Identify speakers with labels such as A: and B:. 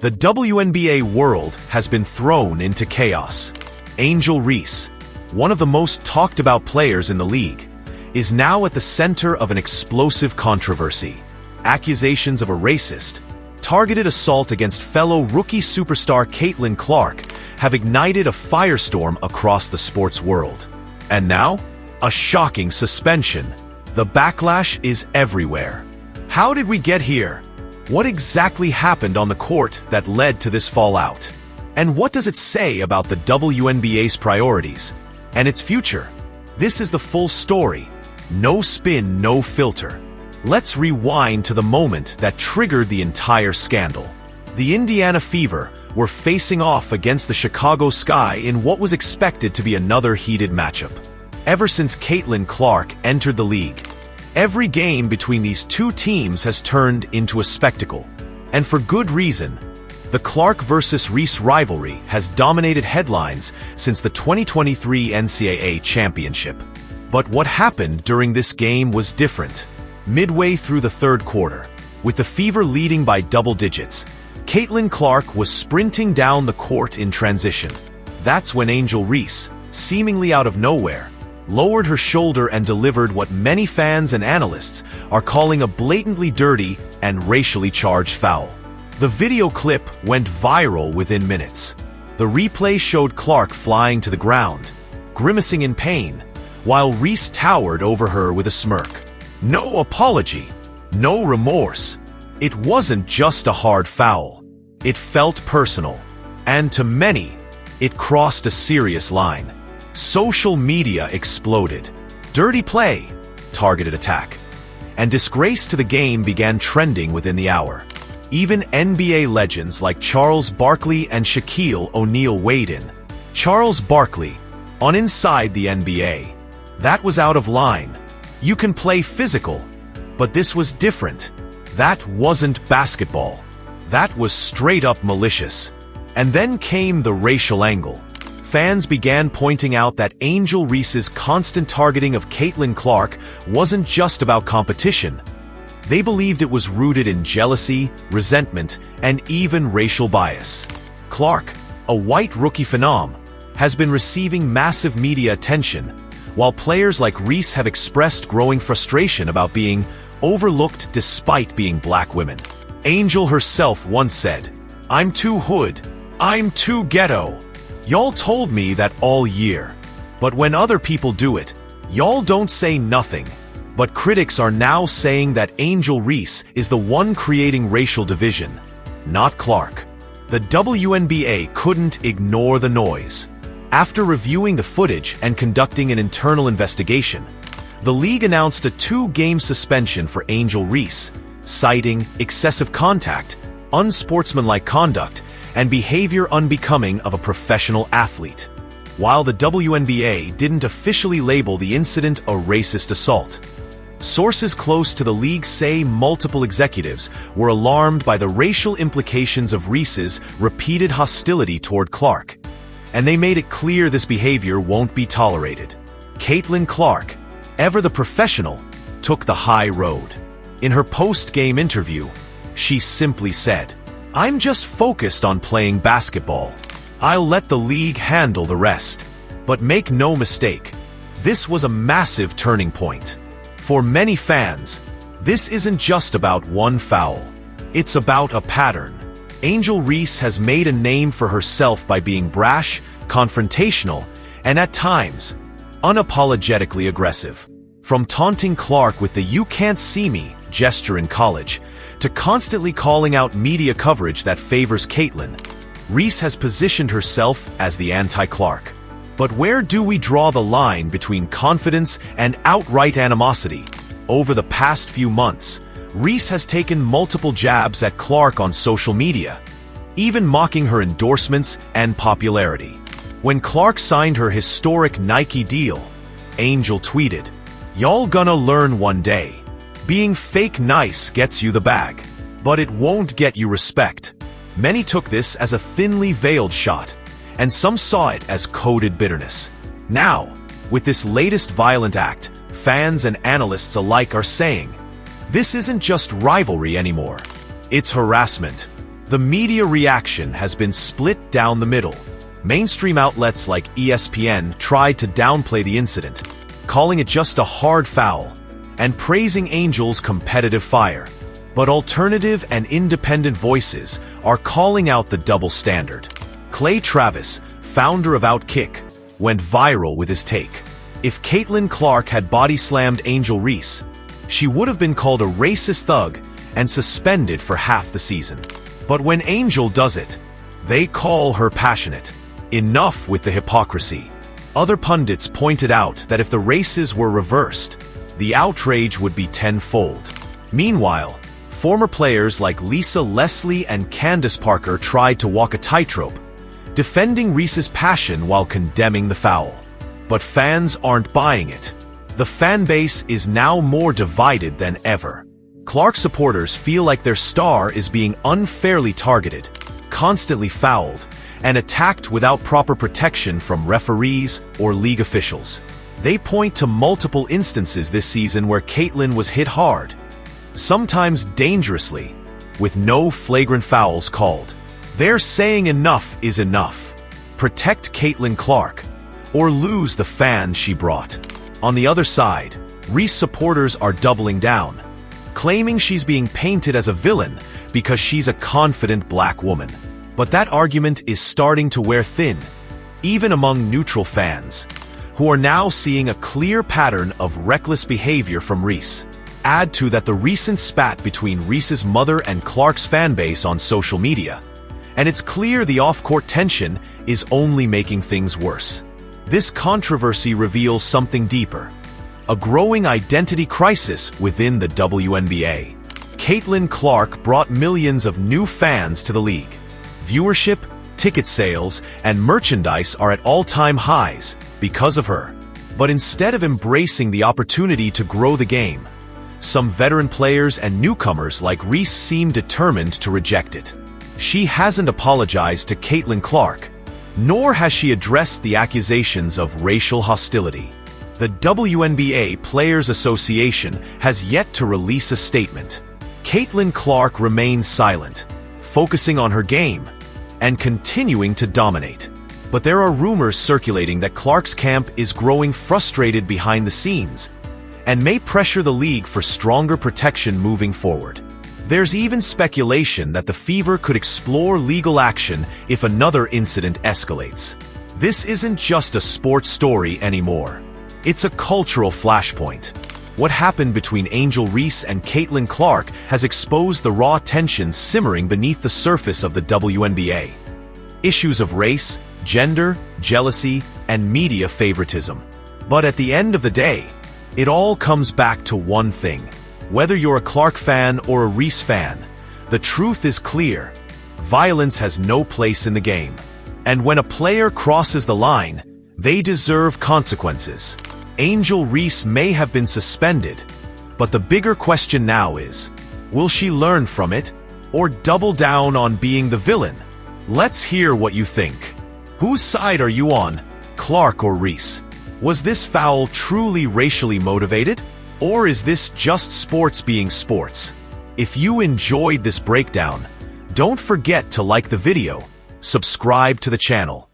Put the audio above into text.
A: The WNBA world has been thrown into chaos. Angel Reese, one of the most talked about players in the league, is now at the center of an explosive controversy. Accusations of a racist, targeted assault against fellow rookie superstar Caitlin Clark have ignited a firestorm across the sports world. And now, a shocking suspension. The backlash is everywhere. How did we get here? What exactly happened on the court that led to this fallout? And what does it say about the WNBA's priorities and its future? This is the full story. No spin, no filter. Let's rewind to the moment that triggered the entire scandal. The Indiana Fever were facing off against the Chicago Sky in what was expected to be another heated matchup. Ever since Caitlin Clark entered the league, every game between these two teams has turned into a spectacle. And for good reason. The Clark vs. Reese rivalry has dominated headlines since the 2023 NCAA championship. But what happened during this game was different. Midway through the third quarter, with the Fever leading by double digits, Caitlin Clark was sprinting down the court in transition. That's when Angel Reese, seemingly out of nowhere, lowered her shoulder and delivered what many fans and analysts are calling a blatantly dirty and racially charged foul. The video clip went viral within minutes. The replay showed Clark flying to the ground, grimacing in pain, while Reese towered over her with a smirk. No apology, no remorse. It wasn't just a hard foul. It felt personal. And to many, it crossed a serious line. Social media exploded. Dirty play, targeted attack, and disgrace to the game began trending within the hour. Even NBA legends like Charles Barkley and Shaquille O'Neal weighed in. Charles Barkley, on Inside the NBA. That was out of line. You can play physical, but this was different. That wasn't basketball. That was straight up malicious. And then came the racial angle. Fans began pointing out that Angel Reese's constant targeting of Caitlin Clark wasn't just about competition. They believed it was rooted in jealousy, resentment, and even racial bias. Clark, a white rookie phenom, has been receiving massive media attention, while players like Reese have expressed growing frustration about being overlooked despite being black women. Angel herself once said, "I'm too hood. I'm too ghetto. Y'all told me that all year. But when other people do it, y'all don't say nothing." But critics are now saying that Angel Reese is the one creating racial division, not Clark. The WNBA couldn't ignore the noise. After reviewing the footage and conducting an internal investigation, the league announced a 2-game suspension for Angel Reese, citing excessive contact, unsportsmanlike conduct, and behavior unbecoming of a professional athlete. While the WNBA didn't officially label the incident a racist assault, sources close to the league say multiple executives were alarmed by the racial implications of Reese's repeated hostility toward Clark, and they made it clear this behavior won't be tolerated. Caitlin Clark, ever the professional, took the high road. In her post-game interview, she simply said, "I'm just focused on playing basketball. I'll let the league handle the rest." But make no mistake, this was a massive turning point. For many fans, this isn't just about one foul. It's about a pattern. Angel Reese has made a name for herself by being brash, confrontational, and at times, unapologetically aggressive. From taunting Clark with the "you can't see me" gesture in college, to constantly calling out media coverage that favors Caitlin, Reese has positioned herself as the anti-Clark. But where do we draw the line between confidence and outright animosity? Over the past few months, Reese has taken multiple jabs at Clark on social media, even mocking her endorsements and popularity. When Clark signed her historic Nike deal, Angel tweeted, "Y'all gonna learn one day. Being fake nice gets you the bag, but it won't get you respect." Many took this as a thinly veiled shot, and some saw it as coded bitterness. Now, with this latest violent act, fans and analysts alike are saying, this isn't just rivalry anymore. It's harassment. The media reaction has been split down the middle. Mainstream outlets like ESPN tried to downplay the incident, calling it just a hard foul, and praising Angel's competitive fire. But alternative and independent voices are calling out the double standard. Clay Travis, founder of Outkick, went viral with his take. If Caitlin Clark had body-slammed Angel Reese, she would have been called a racist thug and suspended for half the season. But when Angel does it, they call her passionate. Enough with the hypocrisy. Other pundits pointed out that if the races were reversed, the outrage would be tenfold. Meanwhile, former players like Lisa Leslie and Candace Parker tried to walk a tightrope, defending Reese's passion while condemning the foul. But fans aren't buying it. The fan base is now more divided than ever. Clark supporters feel like their star is being unfairly targeted, constantly fouled, and attacked without proper protection from referees or league officials. They point to multiple instances this season where Caitlin was hit hard, sometimes dangerously, with no flagrant fouls called. They're saying enough is enough. Protect Caitlin Clark, or lose the fan she brought. On the other side, Reese supporters are doubling down, claiming she's being painted as a villain because she's a confident black woman. But that argument is starting to wear thin, even among neutral fans, who are now seeing a clear pattern of reckless behavior from Reese. Add to that the recent spat between Reese's mother and Clark's fanbase on social media, and it's clear the off-court tension is only making things worse. This controversy reveals something deeper, a growing identity crisis within the WNBA. Caitlin Clark brought millions of new fans to the league. Viewership, ticket sales, and merchandise are at all-time highs because of her. But instead of embracing the opportunity to grow the game, some veteran players and newcomers like Reese seem determined to reject it. She hasn't apologized to Caitlin Clark, nor has she addressed the accusations of racial hostility. The WNBA Players Association has yet to release a statement. Caitlin Clark remains silent, focusing on her game and continuing to dominate. But there are rumors circulating that Clark's camp is growing frustrated behind the scenes and may pressure the league for stronger protection moving forward. There's even speculation that the Fever could explore legal action if another incident escalates. This isn't just a sports story anymore. It's a cultural flashpoint. What happened between Angel Reese and Caitlin Clark has exposed the raw tensions simmering beneath the surface of the WNBA. Issues of race, gender, jealousy, and media favoritism. But at the end of the day, it all comes back to one thing. Whether you're a Clark fan or a Reese fan, the truth is clear. Violence has no place in the game. And when a player crosses the line, they deserve consequences. Angel Reese may have been suspended, but the bigger question now is, will she learn from it or double down on being the villain? Let's hear what you think. Whose side are you on, Clark or Reese? Was this foul truly racially motivated? Or is this just sports being sports? If you enjoyed this breakdown, don't forget to like the video, subscribe to the channel,